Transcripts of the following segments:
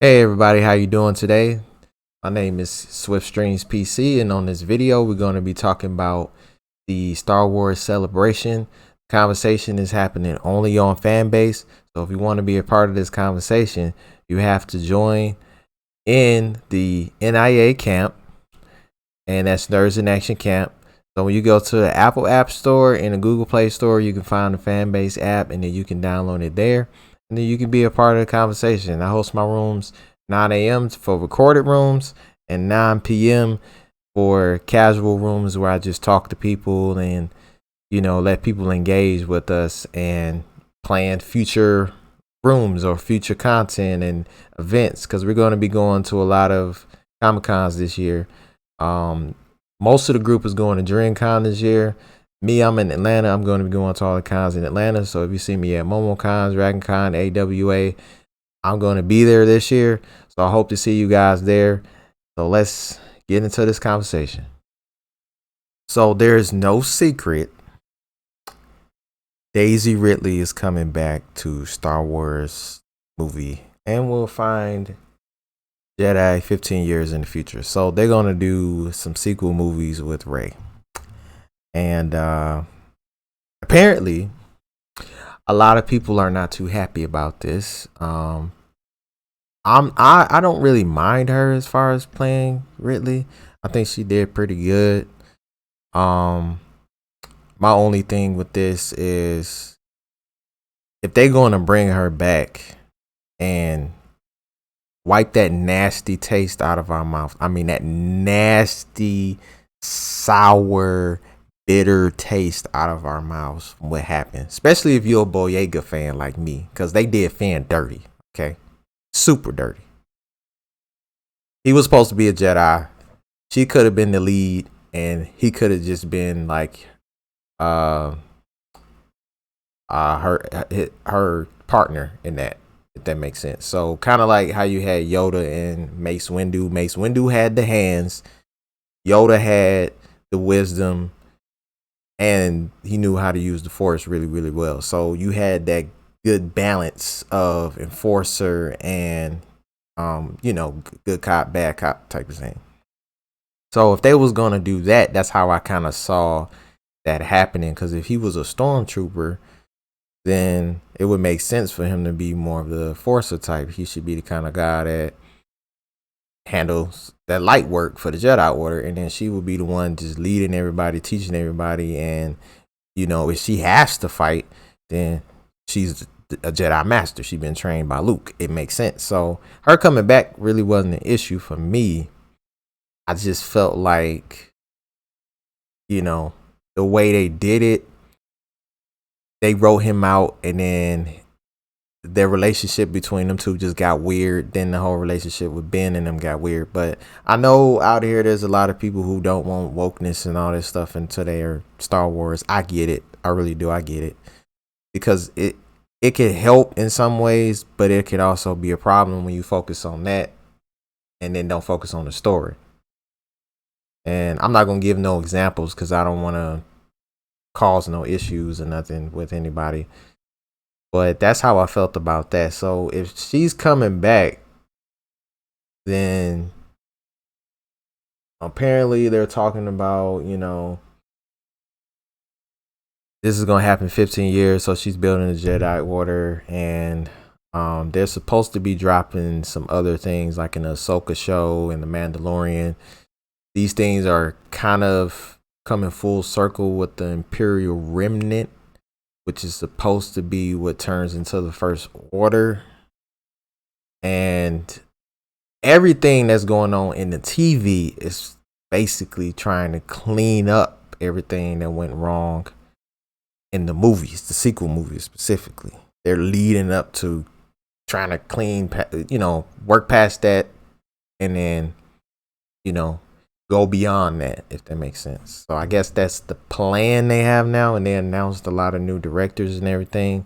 Hey everybody, how you doing today? My name is SwiftStreams PC, and on this video we're going to be talking about the Star Wars celebration. Conversation is happening only on Fanbase, so if you want to be a part of this conversation, you have to join in the NIA Camp, and that's Nerds in Action Camp. So when you go to the Apple App Store and the Google Play Store, you can find the Fanbase app, and then you can download it there. And then you can be a part of the conversation. I host my rooms 9 a.m. for recorded rooms and 9 p.m. for casual rooms where I just talk to people and, let people engage with us and plan future rooms or future content and events, because we're going to be going to a lot of Comic Cons this year. Most of the group is going to DreamCon this year. Me, I'm in Atlanta. I'm going to be going to all the cons in Atlanta. So if you see me at MomoCon, DragonCon, AWA, I'm going to be there this year. So I hope to see you guys there. So let's get into this conversation. So there's no secret. Daisy Ridley is coming back to Star Wars movie, and we'll find Jedi 15 years in the future. So they're going to do some sequel movies with Rey. And apparently, a lot of people are not too happy about this. I don't really mind her as far as playing Ridley. I think she did pretty good. My only thing with this is if they're going to bring her back and wipe that nasty taste out of our mouth. I mean, that nasty, sour, bitter taste out of our mouths from what happened, especially if you're a Boyega fan like me, because they did Fan dirty. Okay, super dirty. He was supposed to be a Jedi. She could have been the lead, and he could have just been like her partner in that, if that makes sense. So kind of like how you had Yoda and Mace Windu. Mace Windu had the hands, Yoda had the wisdom, and he knew how to use the Force really, really well. So you had that good balance of enforcer and, good cop, bad cop type of thing. So if they was going to do that, that's how I kind of saw that happening. Because if he was a stormtrooper, then it would make sense for him to be more of the enforcer type. He should be the kind of guy that handles that light work for the Jedi Order, and then she would be the one just leading everybody, teaching everybody. And if she has to fight, then she's a Jedi Master. She's been trained by Luke. It makes sense. So her coming back really wasn't an issue for me. I just felt like, the way they did it, they wrote him out, and then their relationship between them two just got weird. Then the whole relationship with Ben and them got weird. But I know out here there's a lot of people who don't want wokeness and all this stuff into their Star Wars. I get it. I really do. I get it. Because it can help in some ways, but it can also be a problem when you focus on that and then don't focus on the story. And I'm not going to give no examples because I don't want to cause no issues or nothing with anybody. But that's how I felt about that. So if she's coming back, then apparently they're talking about, this is going to happen 15 years. So she's building a Jedi Order, and they're supposed to be dropping some other things like in the Ahsoka show and the Mandalorian. These things are kind of coming full circle with the Imperial Remnant, which is supposed to be what turns into the First Order. And everything that's going on in the TV is basically trying to clean up everything that went wrong in the movies, the sequel movies specifically. They're leading up to trying to work past that, and then, go beyond that, if that makes sense. So I guess that's the plan they have now, and they announced a lot of new directors and everything.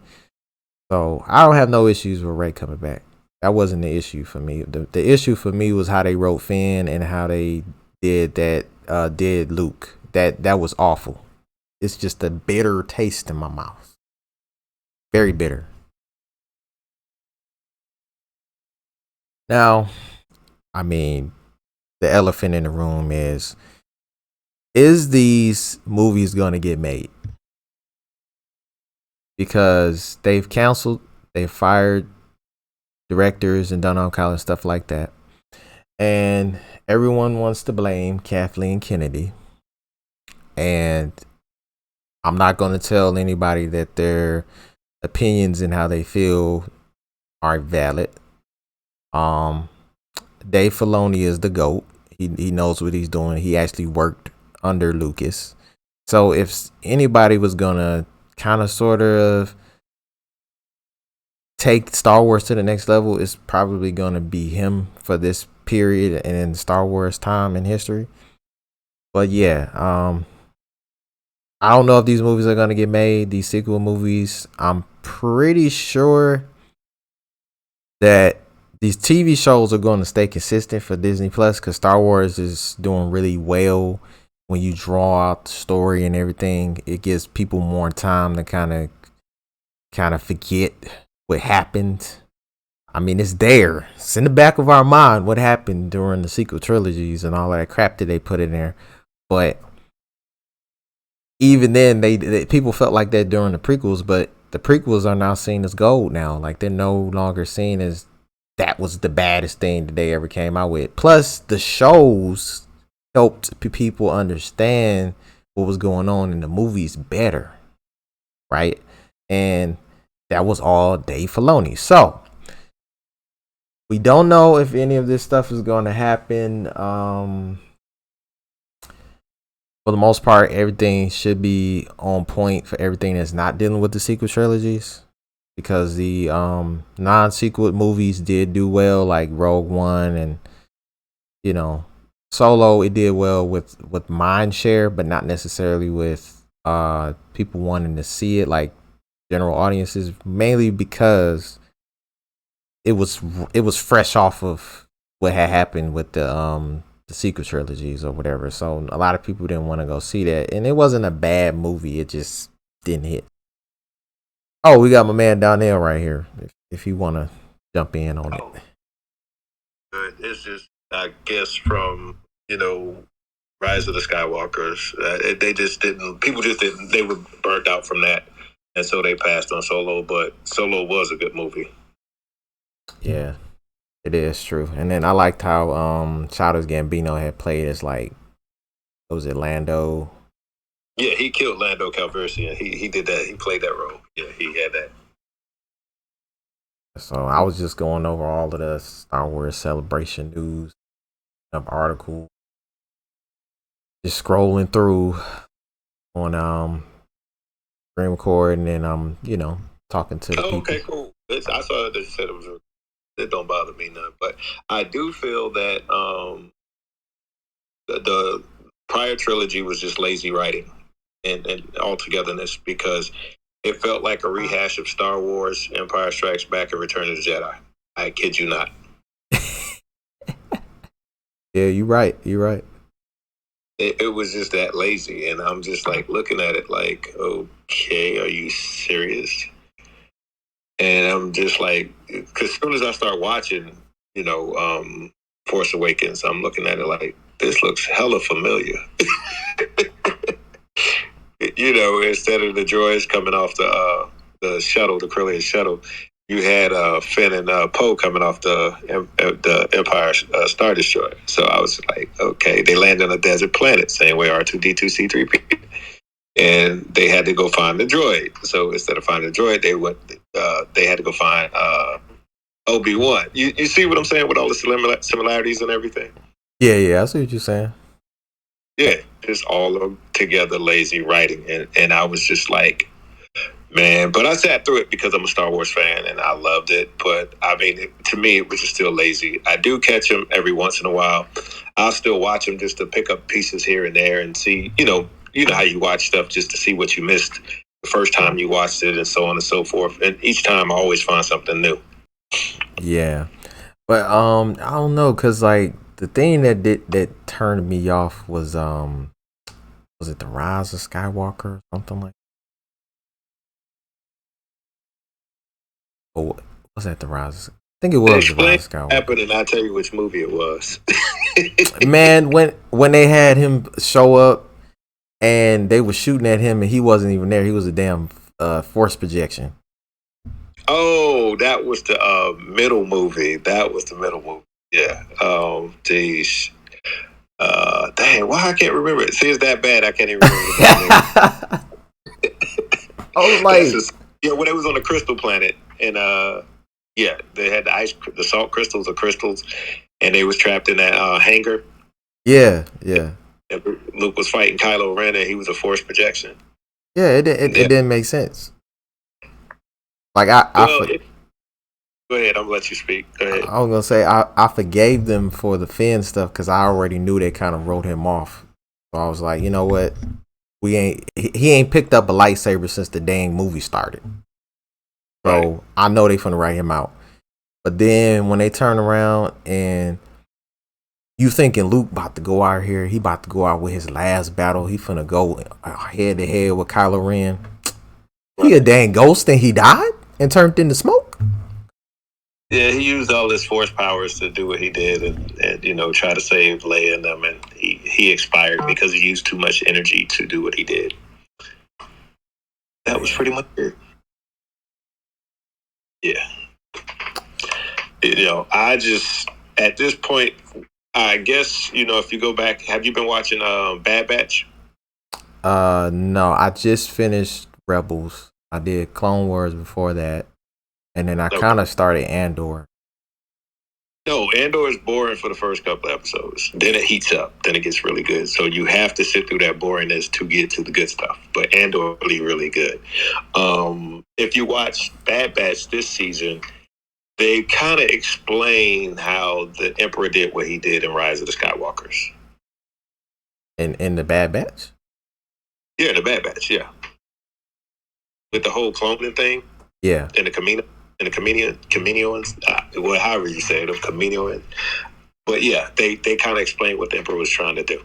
So I don't have no issues with Rey coming back. That wasn't the issue for me. The issue for me was how they wrote Finn and how they did Luke. That was awful. It's just a bitter taste in my mouth. Very bitter. Now, I mean, the elephant in the room is these movies going to get made? Because they've fired directors and done all kind of stuff like that. And everyone wants to blame Kathleen Kennedy. And I'm not going to tell anybody that their opinions and how they feel are valid. Dave Filoni is the GOAT. He knows what he's doing. He actually worked under Lucas. So if anybody was gonna kind of sort of take Star Wars to the next level, it's probably gonna be him for this period and in Star Wars time in history. But yeah, I don't know if these movies are gonna get made, these sequel movies. I'm pretty sure that these TV shows are going to stay consistent for Disney Plus because Star Wars is doing really well. When you draw out the story and everything, it gives people more time to kind of forget what happened. I mean, it's there. It's in the back of our mind what happened during the sequel trilogies and all that crap that they put in there. But even then, they people felt like that during the prequels, but the prequels are now seen as gold now. Like they're no longer seen as that was the baddest thing that they ever came out with. Plus, the shows helped people understand what was going on in the movies better, right? And that was all Dave Filoni. So we don't know if any of this stuff is going to happen. For the most part, everything should be on point for everything that's not dealing with the sequel trilogies, because the non-sequel movies did do well, like Rogue One and Solo. It did well with mind share, but not necessarily with people wanting to see it, like general audiences, mainly because it was fresh off of what had happened with the sequel trilogies or whatever. So a lot of people didn't want to go see that, and it wasn't a bad movie. It just didn't hit. Oh, we got my man Donnell right here. If you want to jump in on it. Good. It's just, I guess, from Rise of the Skywalkers. They just didn't. People just didn't. They were burnt out from that, and so they passed on Solo. But Solo was a good movie. Yeah, it is true. And then I liked how Childish Gambino had played as what was it, Lando? Yeah, he killed Lando Calrissian. He did that. He played that role. Yeah, he had that. So I was just going over all of the Star Wars Celebration news article, just scrolling through on screen record, and then I'm talking to the people. Okay, cool. I saw that you said it was. It don't bother me none, but I do feel that the prior trilogy was just lazy writing and altogether-ness, because it felt like a rehash of Star Wars, Empire Strikes Back, and Return of the Jedi. I kid you not. Yeah, you're right. It was just that lazy, and I'm just like looking at it like, okay, are you serious? And I'm just like, because as soon as I start watching, Force Awakens, I'm looking at it like, this looks hella familiar. Instead of the droids coming off the shuttle, the Corellian shuttle, you had Finn and Poe coming off the Empire Star Destroyer. So I was like, okay, they land on a desert planet, same way R2D2 C3P, and they had to go find the droid. So instead of finding the droid, they had to go find Obi-Wan. You see what I'm saying with all the similarities and everything? Yeah, I see what you're saying. Yeah, just all together lazy writing, and I was just like, man. But I sat through it because I'm a Star Wars fan and I loved it. But I mean, to me, it was just still lazy. I do catch them every once in a while. I'll still watch them just to pick up pieces here and there and see, you know how you watch stuff just to see what you missed the first time you watched it, and so on and so forth. And each time I always find something new. Yeah, but I don't know, cause like the thing that turned me off was it the Rise of Skywalker or something like? Oh, was that the Rise? I think it was Explain Rise of what Skywalker. happened, and I'll tell you which movie it was. Man, when they had him show up and they were shooting at him and he wasn't even there, he was a damn force projection. Oh, that was the middle movie. That was the middle movie. Yeah. Geez. Dang, why I can't remember it. See, it's that bad I can't even remember the name. I was like, yeah, when it was on the Crystal Planet, and yeah, they had the salt crystals or crystals, and they was trapped in that hangar. Yeah. And Luke was fighting Kylo Ren, and he was a force projection. Yeah, it didn't make sense. Like go ahead, I'm gonna let you speak. Go ahead. I was gonna say I forgave them for the Finn stuff because I already knew they kind of wrote him off. So I was like, you know what, he ain't picked up a lightsaber since the dang movie started. So right. I know they finna write him out. But then when they turn around and you thinking Luke about to go out here, he about to go out with his last battle. He finna go head to head with Kylo Ren. He a dang ghost and he died and turned into smoke. Yeah, he used all his force powers to do what he did and try to save Leia and them, and he expired because he used too much energy to do what he did. That was pretty much it. Yeah. I just, at this point, I guess, if you go back, have you been watching Bad Batch? No, I just finished Rebels. I did Clone Wars before that. And then I kind of started Andor. No, Andor is boring for the first couple of episodes. Then it heats up. Then it gets really good. So you have to sit through that boringness to get to the good stuff. But Andor is really, really good. If you watch Bad Batch this season, they kind of explain how the Emperor did what he did in Rise of the Skywalkers. In the Bad Batch? Yeah, the Bad Batch, yeah. With the whole cloning thing. Yeah. And the Kaminoans, well, however you say it, of Kaminoans. But yeah, they kind of explain what the Emperor was trying to do.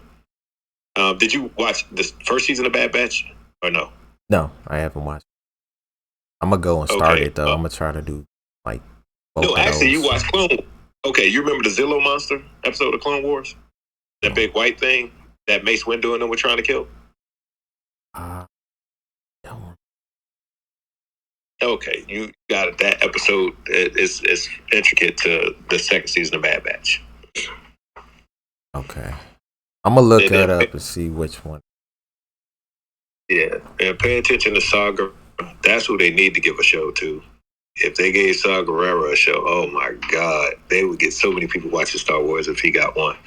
Did you watch the first season of Bad Batch or no? No, I haven't watched. I'm gonna go and start it though. I'm gonna try to do like. No, actually, you watched Clone Wars. Okay, you remember the Zillo monster episode of Clone Wars? That big white thing that Mace Windu and them were trying to kill? Okay, you got it. That episode is intricate to the second season of Bad Batch. Okay. I'm going to look that up and see which one. Yeah, and pay attention to Saw Gerrera. That's who they need to give a show to. If they gave Saw Gerrera a show, oh my God, they would get so many people watching Star Wars if he got one.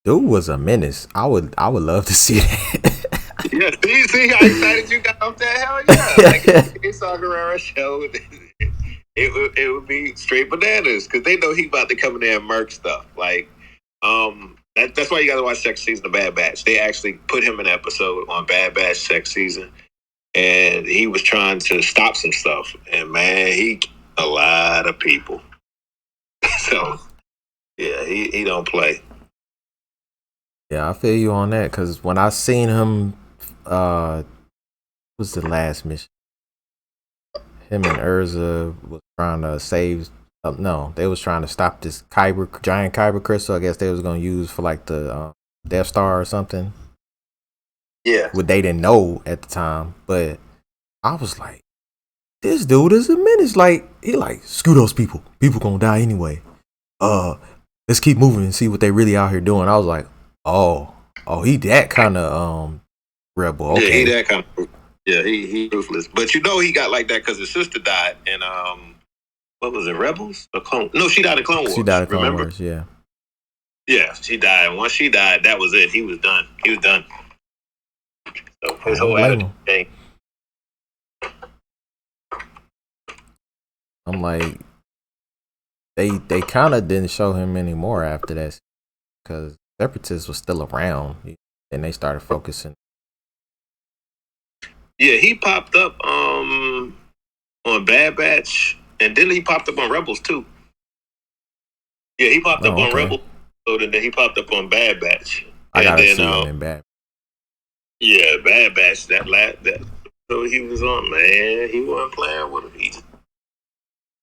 Dude was a menace. I would love to see that. Yeah, see how excited you got off that? Hell yeah! Like, if Saw Gerrera show, it would be straight bananas because they know he about to come in there and murk stuff. Like, that's why you got to watch second season of Bad Batch. They actually put him in an episode on Bad Batch second season, and he was trying to stop some stuff. And man, he killed a lot of people. So yeah, he don't play. Yeah, I feel you on that because when I seen him. Was the last mission? Him and Urza was trying to save. No, they was trying to stop this giant Kyber crystal. I guess they was gonna use for like the Death Star or something. Yeah, what they didn't know at the time, but I was like, this dude is a menace. Like he like screw those people. People gonna die anyway. Let's keep moving and see what they really out here doing. I was like, oh, he that kind of rebel. Okay. Yeah, he that kind of. Yeah, he ruthless. But he got like that because his sister died in what was it, Rebels or Clone? No, she died in Clone Wars. She died in Clone Wars. Yeah. Yeah, she died. Once she died, that was it. He was done. So his whole attitude changed. I'm like, they kind of didn't show him anymore after that because Separatists was still around, and they started focusing. Yeah, he popped up on Bad Batch, and then he popped up on Rebels too. Yeah, he popped up on Rebels, so then he popped up on Bad Batch. I gotta see him in Bad. Yeah, Bad Batch. That so he was on, man. He wasn't playing with him.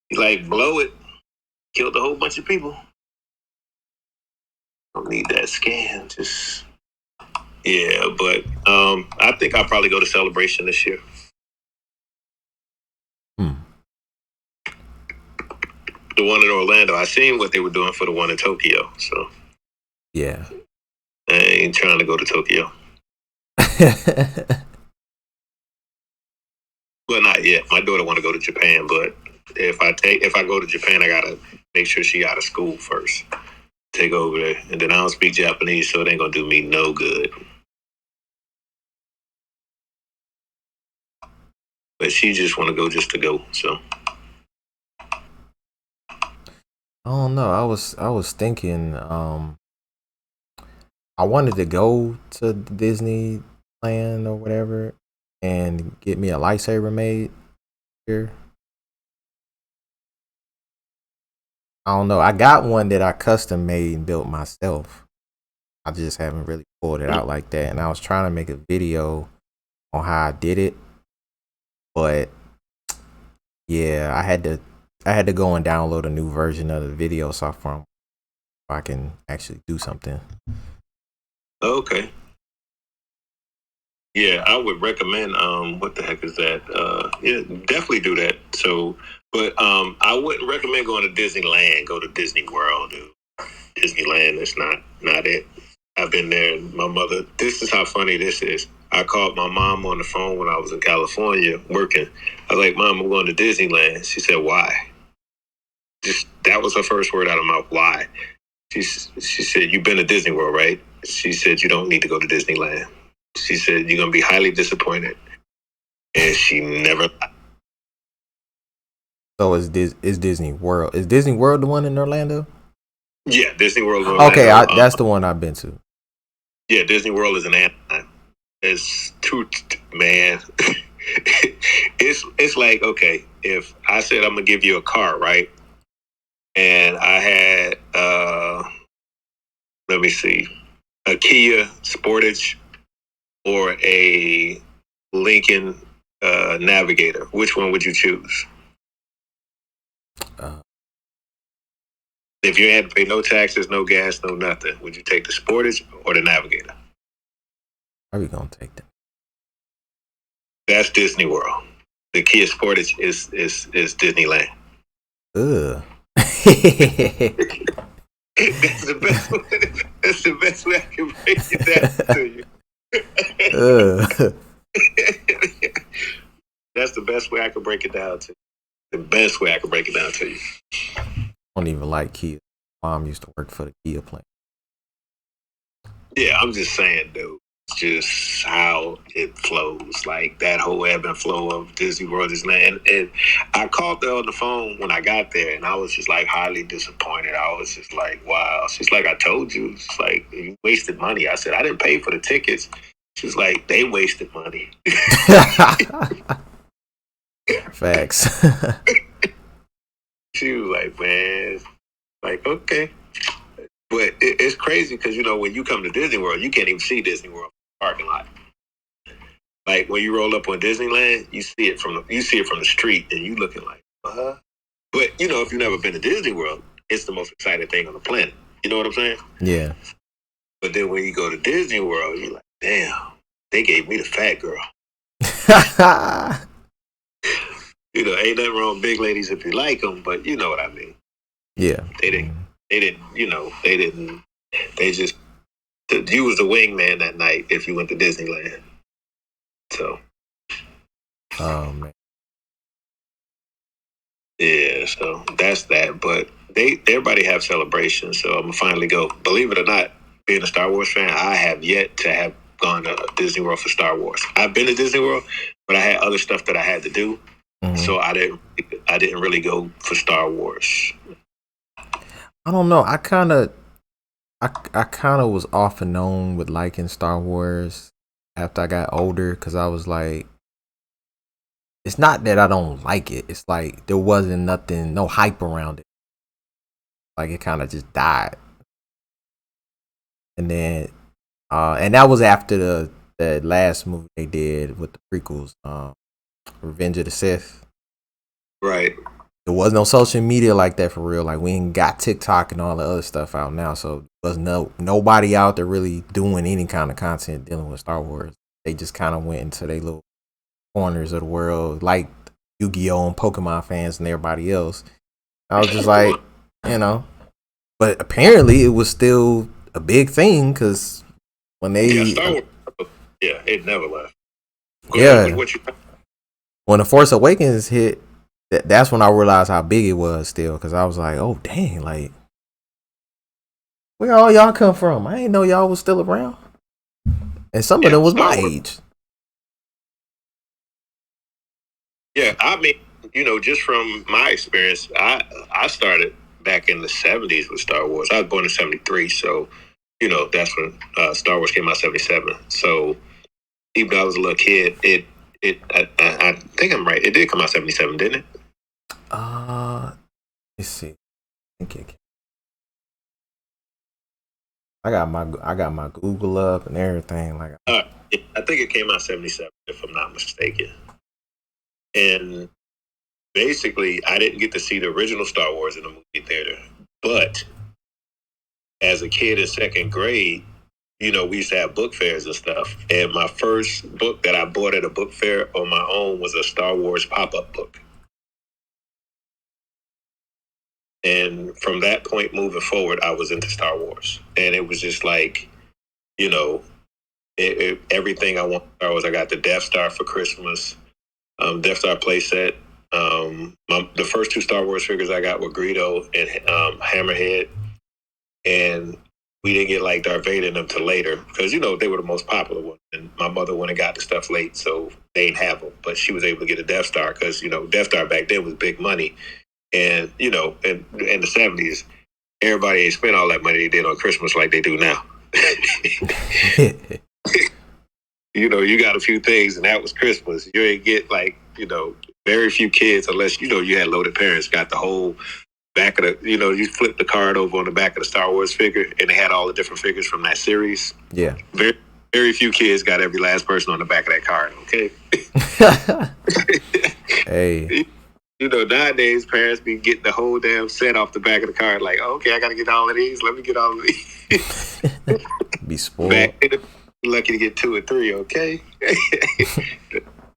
He like blow it. killed a whole bunch of people. Don't need that scan. Just yeah, but I think I'll probably go to Celebration this year. The one in Orlando, I seen what they were doing for the one in Tokyo. So yeah, I ain't trying to go to Tokyo. Well, not yet. My daughter want to go to Japan, but if I go to Japan, I gotta make sure she out of school first. Take over there, and then I don't speak Japanese, so it ain't gonna do me no good. But she just want to go just to go. So I don't know. I was thinking I wanted to go to Disneyland or whatever and get me a lightsaber made here. I don't know. I got one that I custom made and built myself. I just haven't really pulled it out like that. And I was trying to make a video on how I did it, but yeah, I had to go and download a new version of the video software so I can actually do something. okay. Yeah, I would recommend. What the heck is that? Yeah, definitely do that. So, but I wouldn't recommend going to Disneyland. Go to Disney World, dude. Disneyland is not it. I've been there. My mother. This is how funny this is. I called my mom on the phone when I was in California working. I was like, "Mom, I'm going to Disneyland." She said, "Why?" Just that was her first word out of my mouth. Why? She said, "You've been to Disney World, right?" She said, "You don't need to go to Disneyland." She said, "You're gonna be highly disappointed," and she never. So is Disney World? Is Disney World the one in Orlando? Yeah, Disney World. Orlando. Okay, that's the one I've been to. Yeah, Disney World is in Anaheim. It's too man. it's like, okay, if I said I'm gonna give you a car, right? And I had let me see, a Kia Sportage or a Lincoln Navigator. Which one would you choose? If you had to pay no taxes, no gas, no nothing, would you take the Sportage or the Navigator? Are we gonna take that? That's Disney World. The Kia Sportage is Disneyland. Ugh. That's the best way. That's the best way I can break it down to you. That's the best way I can break it down to you. The best way I can break it down to you. I don't even like Kia. Mom used to work for the Kia plant. Yeah, I'm just saying, dude. It's just how it flows, like that whole ebb and flow of Disney World is man. And I called her on the phone when I got there, and I was just like highly disappointed. I was just like, "Wow." She's like, "I told you." It's like, "You wasted money." I said, "I didn't pay for the tickets." She's like, "They wasted money." Facts. She was like, "Man, like okay." But it's crazy because, when you come to Disney World, you can't even see Disney World parking lot. Like when you roll up on Disneyland, you see it from the street, and you looking like, But if you've never been to Disney World, it's the most exciting thing on the planet. You know what I'm saying? Yeah. But then when you go to Disney World, you're like, damn, they gave me the fat girl. Ain't nothing wrong with big ladies if you like them, but you know what I mean. Yeah. They didn't. They just. You was the wingman that night if you went to Disneyland. So. Oh man. Yeah, so that's that. But everybody have celebrations, so I'm gonna finally go. Believe it or not, being a Star Wars fan, I have yet to have gone to Disney World for Star Wars. I've been to Disney World, but I had other stuff that I had to do, so I didn't really go for Star Wars. I don't know. I kind of was off and on with liking Star Wars after I got older because I was like, it's not that I don't like it. It's like there wasn't no hype around it. Like it kind of just died. And then, and that was after the last movie they did with the prequels, Revenge of the Sith. Right. there was no social media like that for real. Like we ain't got TikTok and all the other stuff out now, so there was nobody out there really doing any kind of content dealing with Star Wars. They just kind of went into their little corners of the world, like Yu-Gi-Oh and Pokemon fans and everybody else. I was just like, but apparently it was still a big thing because when they Star Wars, it never left. When The Force Awakens hit, that's when I realized how big it was still, because I was like, oh dang, like where all y'all come from? I didn't know y'all was still around, and some of them was my age. Yeah, I mean, just from my experience, I started back in the 70s with Star Wars. I was born in 73, so that's when Star Wars came out 77. So even though I was a little kid, I think I'm right. It did come out 77, didn't it? Let's see. I got my Google up and everything. Like, I think it came out 77, if I'm not mistaken. And basically, I didn't get to see the original Star Wars in the movie theater, but as a kid in second grade, we used to have book fairs and stuff. And my first book that I bought at a book fair on my own was a Star Wars pop-up book. And from that point moving forward, I was into Star Wars. And it was just like, everything I want Star Wars. I got the Death Star for Christmas, Death Star playset. The first two Star Wars figures I got were Greedo and Hammerhead. And we didn't get like Darth Vader and them till later because, they were the most popular ones. And my mother went and got the stuff late, so they didn't have them. But she was able to get a Death Star because, Death Star back then was big money. And, in the 70s, everybody ain't spent all that money they did on Christmas like they do now. You got a few things, and that was Christmas. You ain't get very few kids, unless, you had loaded parents, got the whole back of the, you flip the card over on the back of the Star Wars figure, and they had all the different figures from that series. Yeah. Very, very few kids got every last person on the back of that card, okay? Hey. Nowadays, parents be getting the whole damn set off the back of the card, like, okay, I got to get all of these. Let me get all of these. Be spoiled. Back then, lucky to get 2 or 3, okay?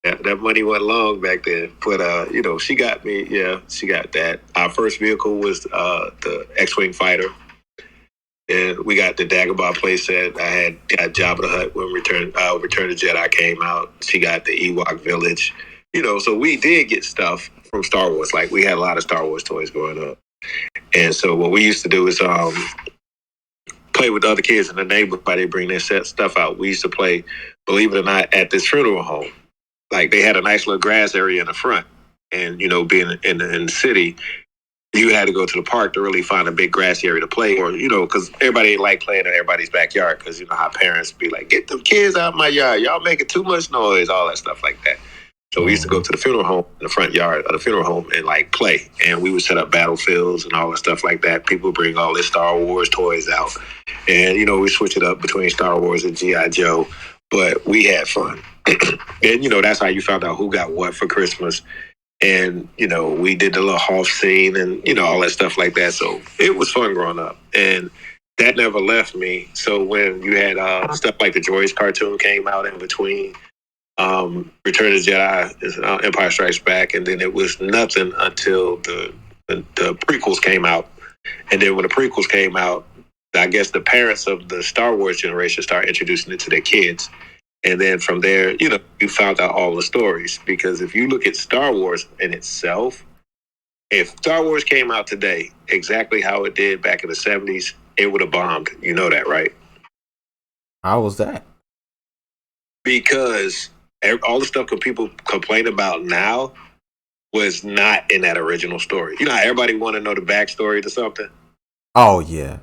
That money went long back then. But, she got me. Yeah, she got that. Our first vehicle was the X-Wing fighter. And we got the Dagobah playset. I got Jabba the Hutt when Return of Jedi came out. She got the Ewok Village. So we did get stuff from Star Wars. Like, we had a lot of Star Wars toys growing up. And so what we used to do is play with the other kids in the neighborhood. They bring their stuff out. We used to play, believe it or not, at this funeral home. Like, they had a nice little grass area in the front. And, being in the city, you had to go to the park to really find a big grassy area to play. Or, because everybody ain't like playing in everybody's backyard. Because, how parents be like, get them kids out of my yard. Y'all making too much noise, all that stuff like that. So we used to go to the funeral home, in the front yard of the funeral home, and play. And we would set up battlefields and all that stuff like that. People bring all their Star Wars toys out. And, we switch it up between Star Wars and G.I. Joe. But we had fun. And, that's how you found out who got what for Christmas. And, we did the little Hoff scene and, all that stuff like that. So it was fun growing up. And that never left me. So when you had stuff like the Droids cartoon came out in between, Return of the Jedi, Empire Strikes Back, and then it was nothing until the prequels came out. And then when the prequels came out, I guess the parents of the Star Wars generation started introducing it to their kids. And then from there, you found out all the stories. Because if you look at Star Wars in itself, if Star Wars came out today, exactly how it did back in the 70s, it would have bombed. You know that, right? How was that? Because all the stuff people complain about now was not in that original story. How everybody want to know the backstory to something? Oh, yeah.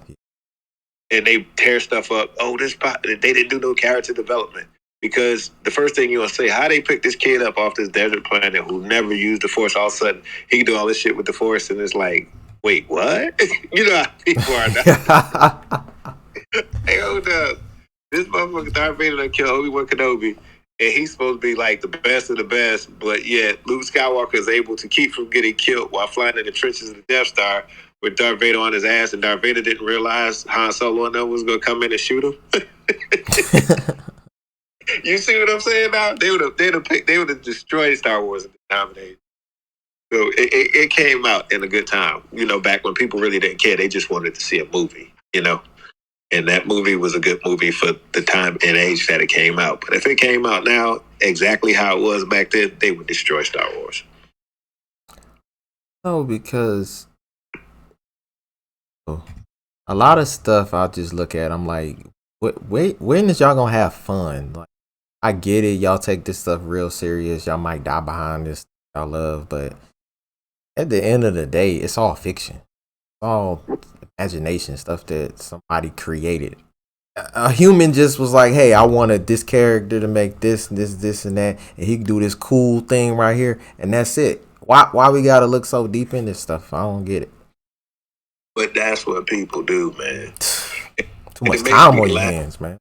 And they tear stuff up. Oh, they didn't do no character development. Because the first thing you're going to say, how they pick this kid up off this desert planet who never used the Force, all of a sudden he can do all this shit with the Force, and it's like, wait, what? How people are now. Hey, hold up. This motherfucker Darth Vader done killed Obi-Wan Kenobi, and he's supposed to be like the best of the best, but yet Luke Skywalker is able to keep from getting killed while flying in the trenches of the Death Star with Darth Vader on his ass, and Darth Vader didn't realize Han Solo and them was going to come in and shoot him. You see what I'm saying now? They would have destroyed Star Wars at the time of age. So it came out in a good time, back when people really didn't care. They just wanted to see a movie, And that movie was a good movie for the time and age that it came out. But if it came out now, exactly how it was back then, they would destroy Star Wars. No, because a lot of stuff I just look at, I'm like, when is y'all gonna have fun? Like, I get it, y'all take this stuff real serious. Y'all might die behind this y'all love, but at the end of the day, it's all fiction. It's all imagination, stuff that somebody created. A human just was like, hey, I wanted this character to make this, and that, and he can do this cool thing right here, and that's it. Why we gotta look so deep in this stuff? I don't get it. But that's what people do, man. Too much time on your hands, man.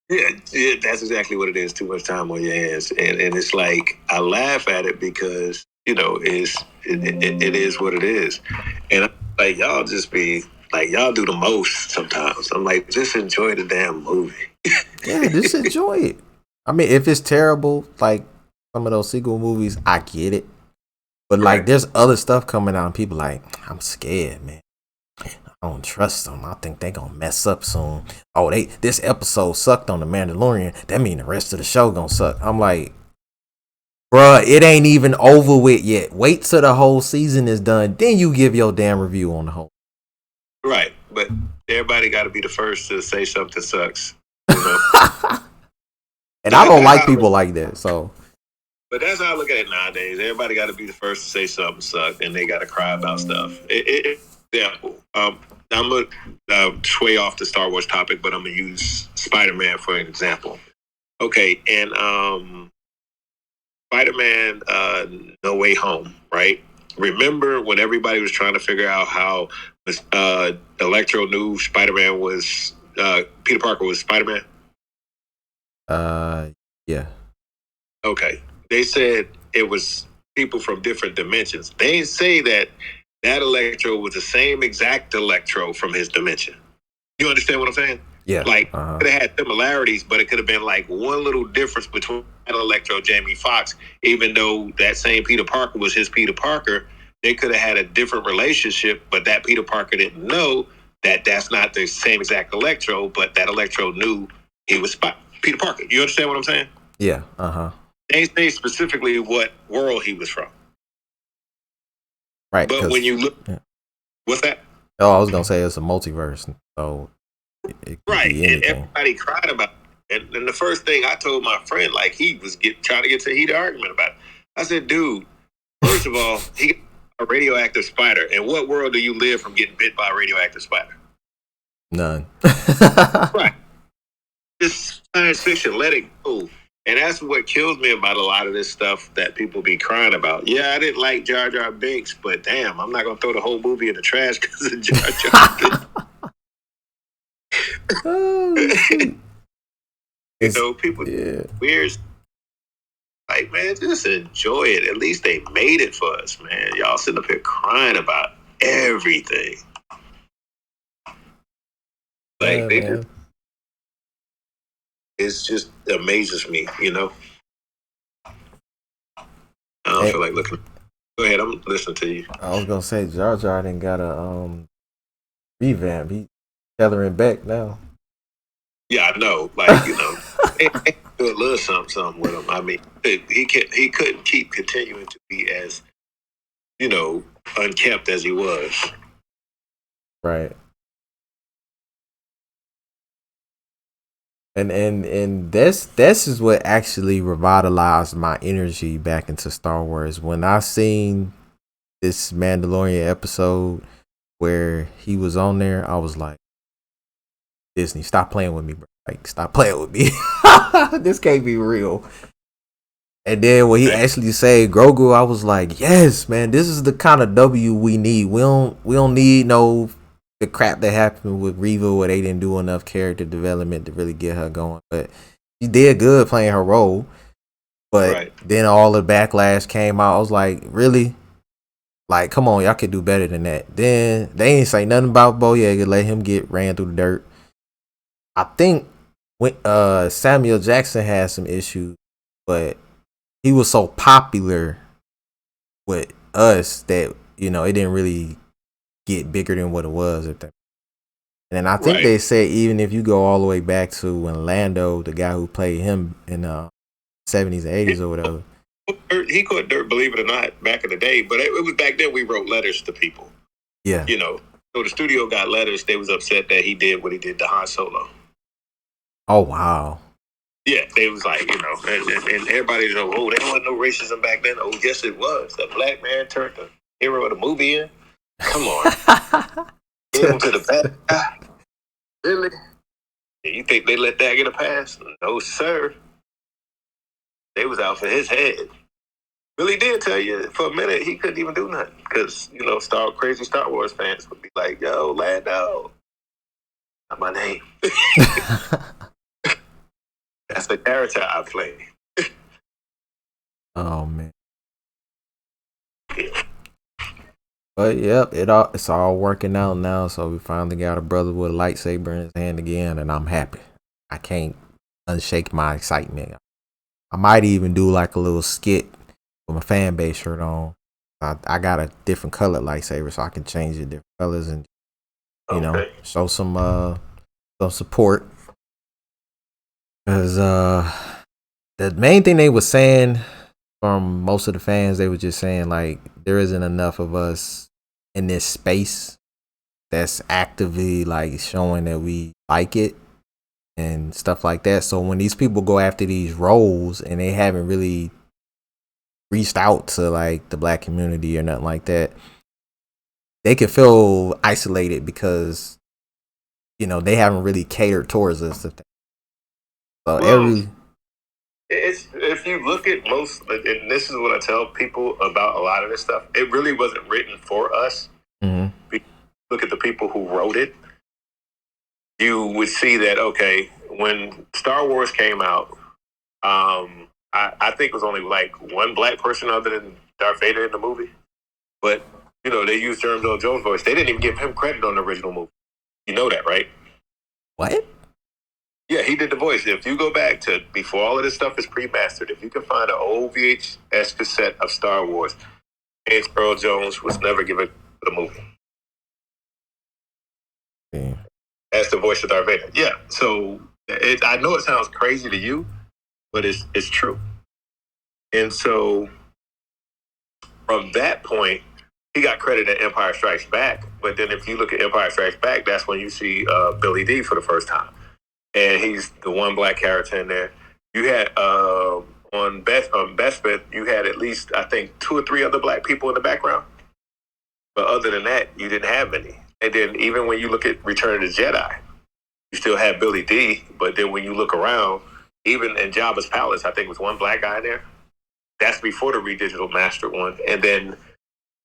Yeah, that's exactly what it is. Too much time on your hands, and it's like I laugh at it because it is what it is, and I'm like, y'all just be like, y'all do the most sometimes. I'm like, just enjoy the damn movie. Yeah, just enjoy it. I mean, if it's terrible, like some of those sequel movies, I get it. But like, there's other stuff coming out, and people like, I'm scared, man. I don't trust them. I think they gonna mess up soon. Oh, this episode sucked on the Mandalorian. That mean the rest of the show gonna suck. I'm like, bruh, it ain't even over with yet. Wait till the whole season is done, then you give your damn review on the whole. Right, but everybody got to be the first to say something sucks. And I don't like people like that. So. But that's how I look at it nowadays. Everybody got to be the first to say something sucked, and they got to cry about stuff. Example. I'm going to sway off the Star Wars topic, but I'm going to use Spider-Man for an example. Okay, and Spider-Man No Way Home, right? Remember when everybody was trying to figure out how Electro knew Spider-Man was, Peter Parker was Spider-Man? Yeah. Okay. They said it was people from different dimensions. They didn't say that Electro was the same exact Electro from his dimension. You understand what I'm saying? Yeah. Like, it could have had similarities, but it could have been like one little difference between that Electro, Jamie Foxx, even though that same Peter Parker was his Peter Parker. They could have had a different relationship, but that Peter Parker didn't know that that's not the same exact Electro, but that Electro knew he was Peter Parker. You understand what I'm saying? Yeah. They say specifically what world he was from. Right. But when you look, what's that? Oh, I was gonna say it's a multiverse, so it right. Be anything. And everybody cried about it. And the first thing I told my friend, like, he was trying to get to a heated argument about it. I said, dude, first of all, he got a radioactive spider. In what world do you live from getting bit by a radioactive spider? None. Right. Just science fiction. Let it go. And that's what kills me about a lot of this stuff that people be crying about. Yeah, I didn't like Jar Jar Binks, but damn, I'm not going to throw the whole movie in the trash because of Jar Jar Binks. People weird. Like, man, just enjoy it. At least they made it for us, man. Y'all sitting up here crying about everything. Like, it just amazes me, I don't feel like looking. Go ahead, I'm listening to you. I was gonna say Jar Jar didn't got a revamp. He's tethering back now. Yeah, I know. Like, they do a little something with him. I mean, he couldn't keep continuing to be as, unkept as he was. Right. And this is what actually revitalized my energy back into Star Wars. When I seen this Mandalorian episode where he was on there, I was like, Disney, stop playing with me, bro. Like, stop playing with me. This can't be real. And then when he actually said Grogu, I was like, yes, man, this is the kind of W we need. We don't need the crap that happened with Reva where they didn't do enough character development to really get her going. But she did good playing her role. But Right. then all the backlash came out. I was like, really? Like, come on, y'all could do better than that. Then they ain't say nothing about Boyega. Let him get ran through the dirt. I think when Samuel Jackson had some issues, but he was so popular with us that it didn't really get bigger than what it was. And then I think they said even if you go all the way back to when Lando, the guy who played him in 70s and 80s or whatever, he caught dirt, believe it or not, back in the day. But it was back then we wrote letters to people. Yeah. So the studio got letters. They was upset that he did what he did to Han Solo. Oh, wow. Yeah, they was like, and everybody know, oh, there wasn't no racism back then. Oh, yes, it was. The black man turned the hero of the movie in. Come on. Get him to the bad guy. Really? You think they let that get a pass? No, sir. They was out for his head. Really did tell you for a minute he couldn't even do nothing because crazy Star Wars fans would be like, "Yo, Lando, not my name." That's the character I play. Oh man. Yeah. But yep, it's all working out now. So we finally got a brother with a lightsaber in his hand again, and I'm happy. I can't unshake my excitement. I might even do like a little skit with my Fanbase shirt on. I got a different colored lightsaber, so I can change the different colors and show some support. Because the main thing they were saying from most of the fans, they were just saying like there isn't enough of us in this space that's actively like showing that we like it and stuff like that. So when these people go after these roles and they haven't really reached out to like the black community or nothing like that, they could feel isolated because they haven't really catered towards us. So if you look at most, and this is what I tell people about a lot of this stuff, it really wasn't written for us. Mm-hmm. Look at the people who wrote it. You would see that, okay, when Star Wars came out, I think it was only like one black person other than Darth Vader in the movie. But, they used James Earl Jones' voice. They didn't even give him credit on the original movie. You know that, right? What? Yeah, he did the voice. If you go back to before all of this stuff is pre-mastered, if you can find an old VHS cassette of Star Wars, James Earl Jones was never given the movie. Yeah. As the voice of Darth Vader. Yeah, so I know it sounds crazy to you, but it's true. And so from that point, he got credit at Empire Strikes Back. But then if you look at Empire Strikes Back, that's when you see Billy Dee for the first time. And he's the one black character in there. You had on Bespin, you had at least, I think, 2 or 3 other black people in the background. But other than that, you didn't have any. And then even when you look at Return of the Jedi, you still have Billy Dee. But then when you look around, even in Jabba's palace, I think it was one black guy in there. That's before the redigital master one. And then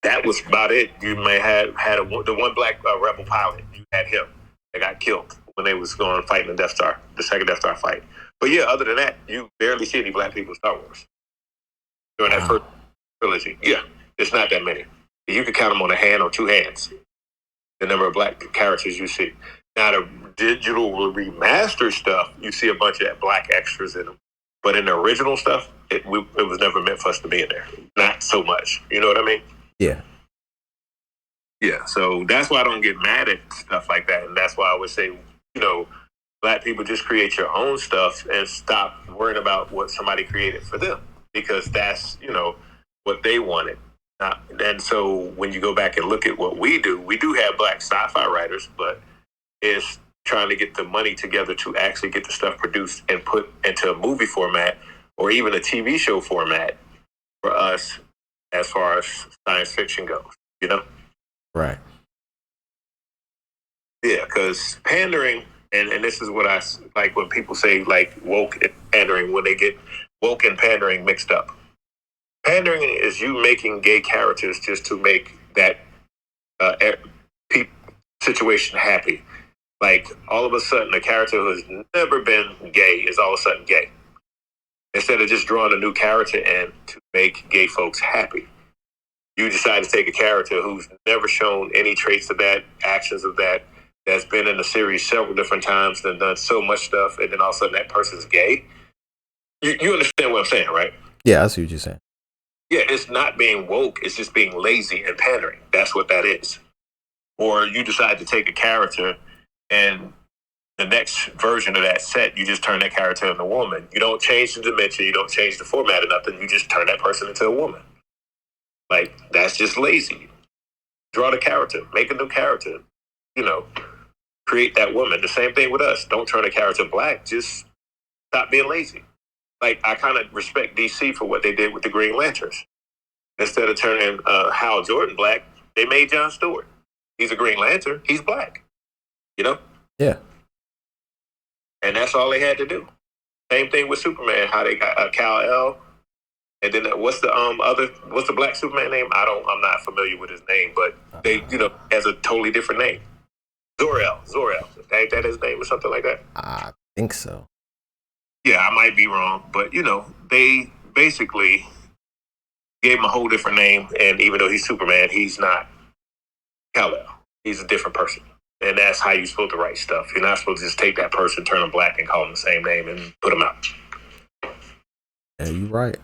that was about it. You may have had the one black rebel pilot. You had him that got killed when they was going fighting the Death Star, the second Death Star fight. But yeah, other than that, you barely see any black people in Star Wars during that first trilogy. Yeah, it's not that many. You can count them on a hand or 2 hands, the number of black characters you see. Now, the digital remastered stuff, you see a bunch of black extras in them. But in the original stuff, it was never meant for us to be in there. Not so much. You know what I mean? Yeah. Yeah, so that's why I don't get mad at stuff like that. And that's why I would say, black people just create your own stuff and stop worrying about what somebody created for them. Because that's, what they wanted. And so when you go back and look at what we do have black sci-fi writers, but it's trying to get the money together to actually get the stuff produced and put into a movie format or even a TV show format for us as far as science fiction goes, Right. Yeah, because pandering, and this is what I like when people say like woke and pandering, when they get woke and pandering mixed up. Pandering is you making gay characters just to make that situation happy. Like, all of a sudden, a character who has never been gay is all of a sudden gay. Instead of just drawing a new character in to make gay folks happy, you decide to take a character who's never shown any traits of that, actions of that, that's been in the series several different times and done so much stuff, and then all of a sudden that person's gay. You understand what I'm saying, right? Yeah, I see what you're saying. Yeah, it's not being woke. It's just being lazy and pandering. That's what that is. Or you decide to take a character and the next version of that set, you just turn that character into a woman. You don't change the dimension. You don't change the format or nothing. You just turn that person into a woman. Like, that's just lazy. Draw the character. Make a new character. You know, create that woman. The same thing with us. Don't turn a character black. Just stop being lazy. Like, I kind of respect DC for what they did with the Green Lanterns. Instead of turning Hal Jordan black, they made Jon Stewart. He's a Green Lantern. He's black. You know? Yeah. And that's all they had to do. Same thing with Superman. How they got Kal-El, and then what's the black Superman name? I'm not familiar with his name, but they has a totally different name. Zor-El. Ain't that his name or something like that? I think so. Yeah, I might be wrong, but they basically gave him a whole different name, and even though he's Superman, he's not Kal-El. He's a different person. And that's how you're supposed to write stuff. You're not supposed to just take that person, turn them black, and call them the same name and put them out. Yeah, you're right.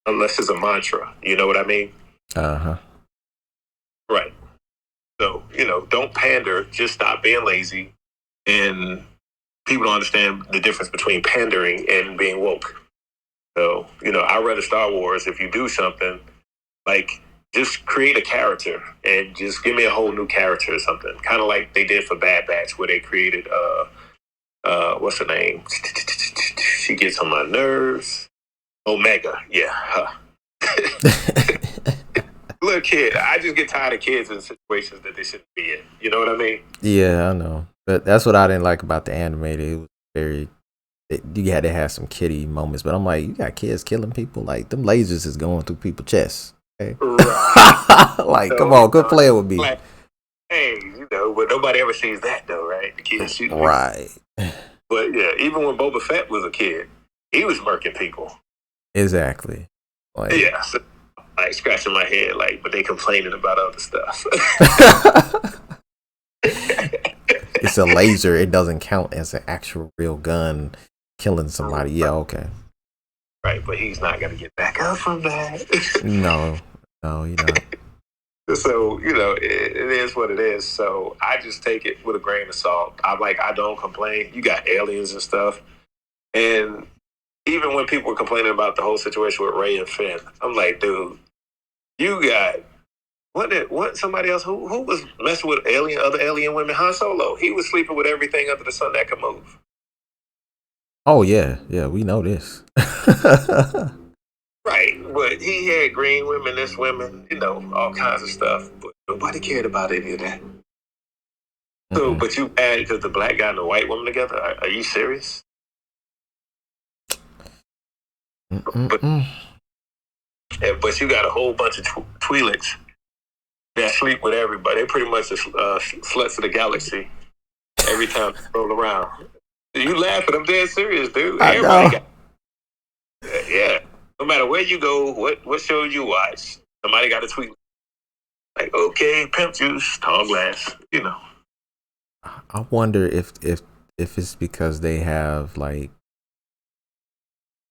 Unless it's a mantra. You know what I mean? Uh-huh. Right. So, don't pander. Just stop being lazy. And people don't understand the difference between pandering and being woke. So, I read Star Wars. If you do something, like, just create a character and just give me a whole new character or something. Kind of like they did for Bad Batch, where they created, what's her name? She gets on my nerves. Omega. Yeah. Huh. Look, kid, I just get tired of kids in situations that they shouldn't be in. You know what I mean? Yeah, I know. But that's what I didn't like about the animated. It was you had to have some kiddie moments. But I'm like, you got kids killing people? Like, them lasers is going through people's chests. Okay? Right. Like, so, come on, quit playing with me. Like, hey, but nobody ever sees that, though, right? The kids shooting right. People. But, yeah, even when Boba Fett was a kid, he was murking people. Exactly. Like, yeah, so, like, scratching my head, like, but they complaining about other stuff. It's a laser. It doesn't count as an actual real gun killing somebody. Yeah, okay. Right, but he's not going to get back up from that. No, you know. So, it is what it is. So I just take it with a grain of salt. I don't complain. You got aliens and stuff. And even when people were complaining about the whole situation with Rey and Finn, I'm like, dude, you got what somebody else who was messing with other alien women? Han Solo. He was sleeping with everything under the sun that could move. Oh yeah, we know this. Right, but he had green women, this women, all kinds of stuff. But nobody cared about any of that. Mm-hmm. So, but you add because the black guy and the white woman together. Are you serious? But you got a whole bunch of Twi'leks that sleep with everybody. They pretty much sluts of the galaxy every time they roll around. You laughing? I'm dead serious, dude. Everybody yeah. No matter where you go, what show you watch, somebody got a tweet. Like, okay, pimp juice, tall glass, I wonder if it's because they have like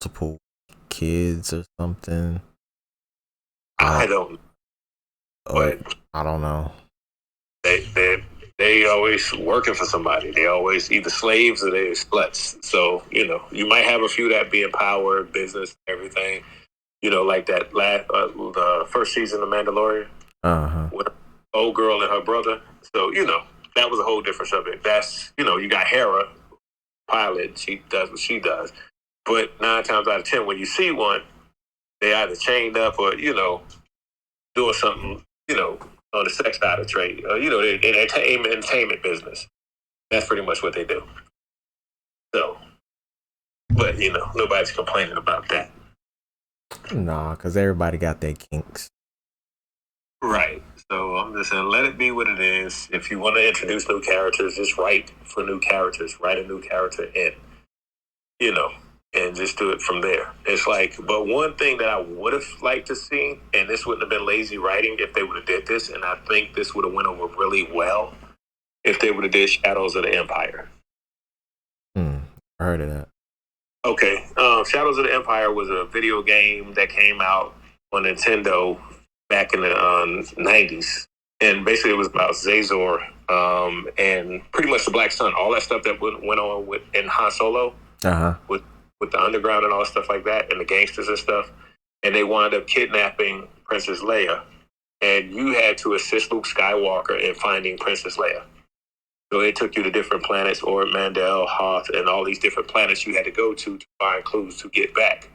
multiple kids or something. I don't. But I don't know. They always working for somebody. They always either slaves or they sluts. So, you might have a few that be in power, business, everything. Like that the first season of Mandalorian. Uh-huh. With an old girl and her brother. So, that was a whole different subject. That's, you got Hera, pilot. She does what she does. But 9 times out of 10, when you see one, they either chained up or, doing something, on the sex side of trade. The entertainment business. That's pretty much what they do. So, but, nobody's complaining about that. Nah, because everybody got their kinks. Right. So I'm just saying, let it be what it is. If you want to introduce new characters, just write for new characters. Write a new character in, you know, and just do it from there. It's like, but one thing that I would have liked to see, and this wouldn't have been lazy writing if they would have did this, and I think this would have went over really well if they would have did Shadows of the Empire. I heard of that. Okay. Shadows of the Empire was a video game that came out on Nintendo back in the 90s. And basically it was about Zazor and pretty much the Black Sun, all that stuff that went on in Han Solo with the underground and all that stuff like that, and the gangsters and stuff. And they wound up kidnapping Princess Leia. And you had to assist Luke Skywalker in finding Princess Leia. So it took you to different planets, Ord Mandel, Hoth, and all these different planets you had to go to find clues to get back.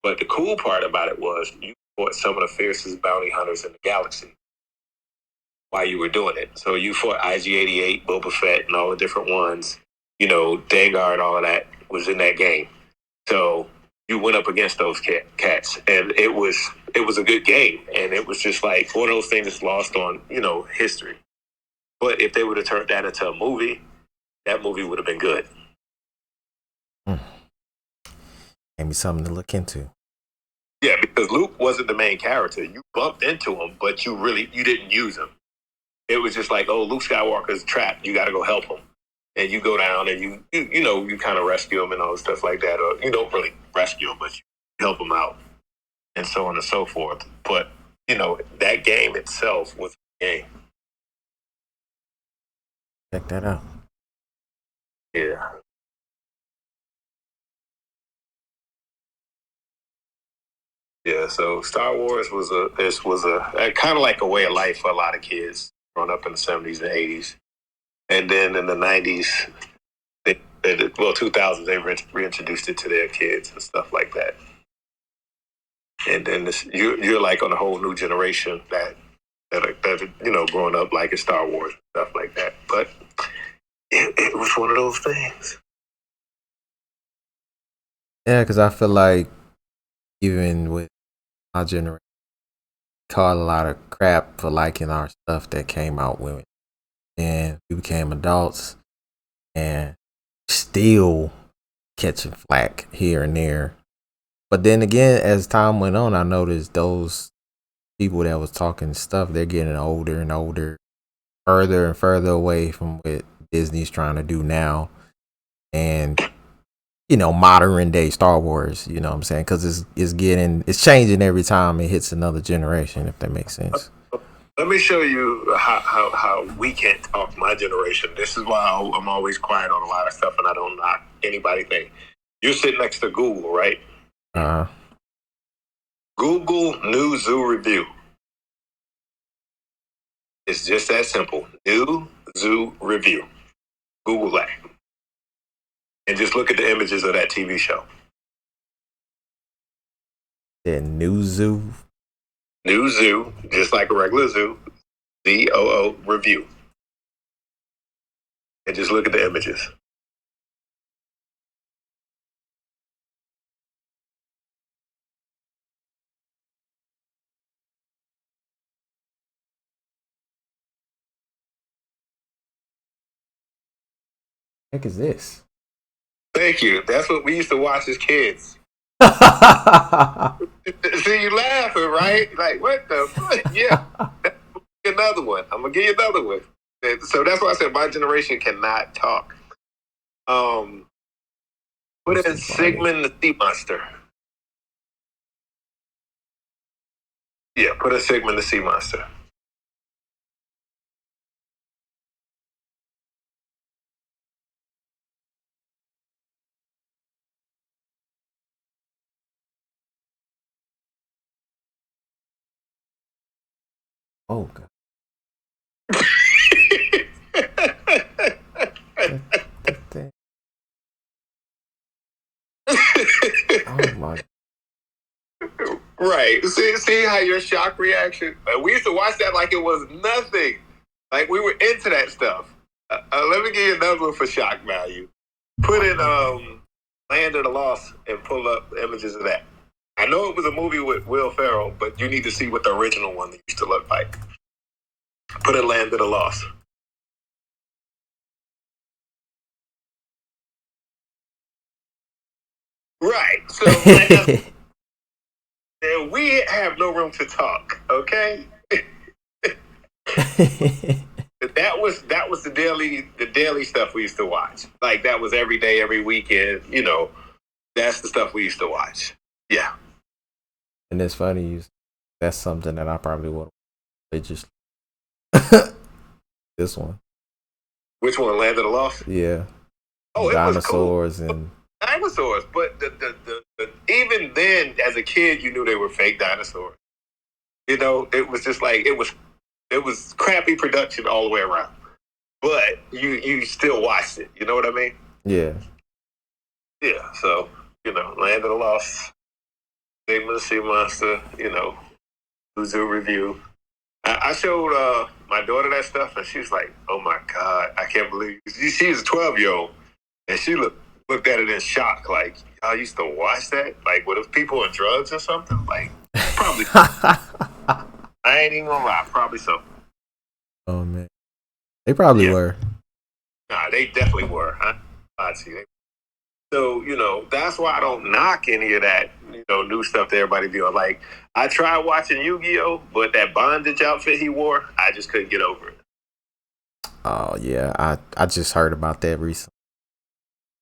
But the cool part about it was you fought some of the fiercest bounty hunters in the galaxy while you were doing it. So you fought IG-88, Boba Fett, and all the different ones. You know, Dengar and all of that was in that game. So you went up against those cats, and it was a good game. And it was just like one of those things that's lost on, you know, history. But if they would have turned that into a movie, that movie would have been good. Maybe something to look into. Yeah, because Luke wasn't the main character. You bumped into him, but you didn't use him. It was just like, oh, Luke Skywalker's trapped. You got to go help him. And you go down and you kind of rescue him and all stuff like that. Or you don't really rescue him, but you help him out and so on and so forth. But, you know, that game itself was a game. Check that out. Yeah. Yeah, so Star Wars was a kind of like a way of life for a lot of kids growing up in the 70s and 80s. And then in the 90s, 2000s, they reintroduced it to their kids and stuff like that. And then you're like on a whole new generation that you know, growing up like in Star Wars and stuff like that. But it was one of those things. Yeah, because I feel like even with my generation, caught a lot of crap for liking our stuff that came out when and we became adults, and still catching flack here and there. But then again, as time went on, I noticed those people that was talking stuff, they're getting older and older, further and further away from what Disney's trying to do now. And, you know, modern day Star Wars, you know what I'm saying? Because it's changing every time it hits another generation, if that makes sense. Let me show you how we can't talk my generation. This is why I'm always quiet on a lot of stuff and I don't knock anybody think. You're sitting next to Google, right? Google New Zoo Review. It's just that simple. New Zoo Review. Google that. And just look at the images of that TV show. The New Zoo? New Zoo, just like a regular zoo. ZOO Review. And just look at the images. What the heck is this? Thank you. That's what we used to watch as kids. See, you laughing, right? Like, what the fuck? Yeah. Another one. I'm going to give you another one. So that's why I said my generation cannot talk. Put in Sigmund the Sea Monster. Yeah, put in Sigmund the Sea Monster. Oh, God. Oh, my. Right. See how your shock reaction? We used to watch that like it was nothing. Like we were into that stuff. Let me give you another one for shock value. Put in Land of the Lost and pull up images of that. I know it was a movie with Will Ferrell, but you need to see what the original one used to look like. Put a land at a loss. Right. So like, we have no room to talk. Okay. That was the daily stuff we used to watch. Like that was every day, every weekend. You know, that's the stuff we used to watch. Yeah. And it's funny, that's something that I probably would have just this one. Which one, Land of the Lost? Yeah. Oh, dinosaurs it was cool. and dinosaurs, but the even then, as a kid, you knew they were fake dinosaurs. You know, it was just like it was crappy production all the way around. But you still watched it. You know what I mean? Yeah. Yeah. So you know, Land of the Lost, Name of the Sea Monster. You know, Zoo Review. I showed my daughter that stuff, and she was like, "Oh my God, I can't believe." She was a 12-year-old, and she looked at it in shock. Like, I used to watch that. Like, what if people on drugs or something? Like, probably. I ain't even gonna lie, probably so. Oh man, they probably were. Nah, they definitely were. I'd see. So you know, that's why I don't knock any of that. You know, new stuff that everybody doing. Like, I tried watching Yu-Gi-Oh, but that bondage outfit he wore, I just couldn't get over it. Oh yeah, I just heard about that recently.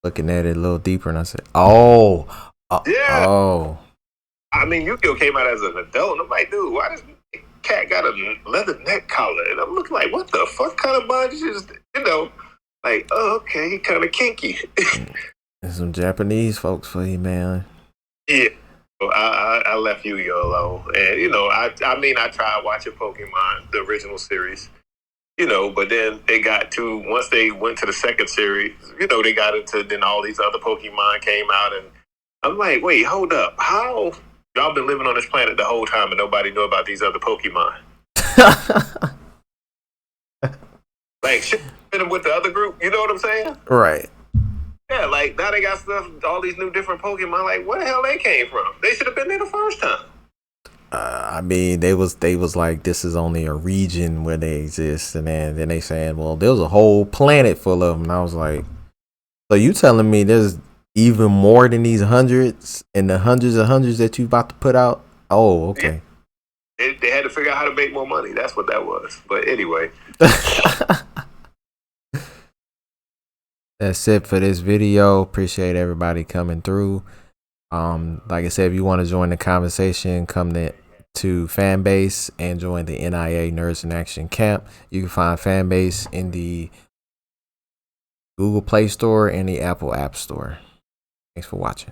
Looking at it a little deeper, and I said, "Oh, yeah." Oh, I mean, Yu-Gi-Oh came out as an adult, and I'm like, dude, why does cat got a leather neck collar? And I'm looking like, what the fuck kind of bondage is? You know, like, oh, okay, he kind of kinky. There's some Japanese folks for you, man. Yeah. So I left Yu-Gi-Oh alone, and you know, I mean, I tried watching Pokemon, the original series. You know, but then once they went to the second series, you know, they got into, then all these other Pokemon came out, and I'm like, wait, hold up. How y'all been living on this planet the whole time and nobody knew about these other Pokemon? Like, shit, been with the other group, you know what I'm saying? Right. Yeah, like, now they got stuff, all these new different Pokemon, like, where the hell they came from? They should have been there the first time. I mean, they was like, this is only a region where they exist, and then they saying, well, there's a whole planet full of them. And I was like, so you telling me there's even more than these hundreds and the hundreds of hundreds that you about to put out? Oh, okay. Yeah. They had to figure out how to make more money. That's what that was. But anyway. That's it for this video. Appreciate everybody coming through. Like I said, if you want to join the conversation, come to Fanbase and join the NIA Nerds in Action Camp. You can find Fanbase in the Google Play Store and the Apple App Store. Thanks for watching.